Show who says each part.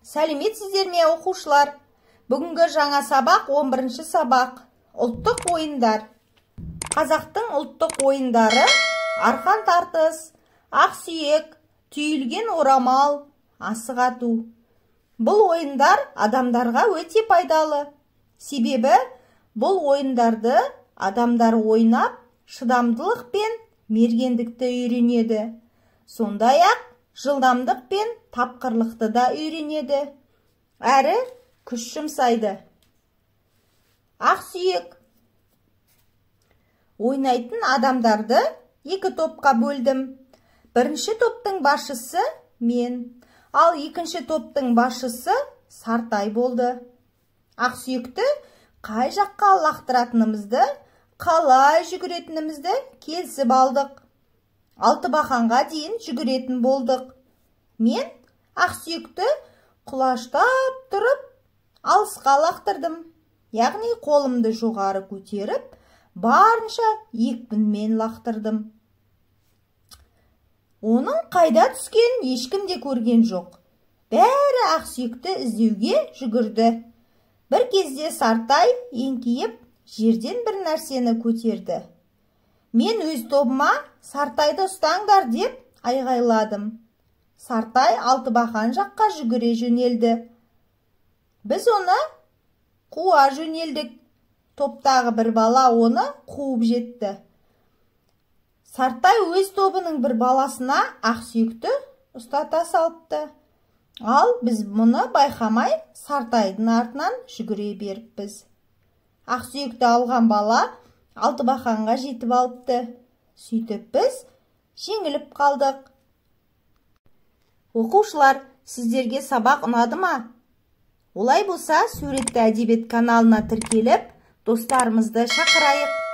Speaker 1: Сәлеметсіздер ме оқушылар? Бүгінгі жаңа сабақ 11-ші сабақ. Ұлттық ойындар. Қазақтың ұлттық ойындары арқан тартыс, ақсүйек, түйілген орамал, асық ату. Бұл ойындар адамдарға өте пайдалы. Себебі бұл ойындарды адамдар ойнап, шыдамдылық пен мергендікті үйренеді. Сондай-ақ жылдамдық пен тапқырлықты да үйренеді. Әрі күш жұмсайды. Ақсүйек. Ойнайтын адамдарды екі топқа бөлдім. Бірінші топтың басшысы мен, ал екінші топтың басшысы Сартай болды. Ақсүйекті қай жаққа лақтыратынымызды, қалай жүгіретінімізді келісіп алдық. Алтыбақанға дейін жүгіретін болдық. Мен ақсүйекті құлаштап тұрып, алысқа лақтырдым. Яғни қолымды жоғары көтеріп, барынша екпінмен лақтырдым. Оның қайда түскен ешкім де көрген жоқ. Бәрі ақсүйекті іздеуге жүгірді. Бір кезде Сартай еңкейіп, жерден бір нәрсені көтерді. Мен өз тобыма Сартайды ұстаңдар деп айғайладым. Сартай Алтыбақан жаққа жүгіре жөнелді. Біз оны қуа жөнелдік. Топтағы бір бала оны қуып жетті. Сартай өз тобының бір баласына ақсүйекті ұстата салыпты. Ал біз мұны байқамай Сартайдың артынан жүгіре беріппіз. Ақсүйекті алған бала Алтыбақанға жетіп алыпты. Сөйтіп біз жеңіліп қалдық. Оқушылар, сіздерге сабақ ұнады ма? Олай болса, суретті әдебиет каналына тіркеліп, достарымызды шақырайық.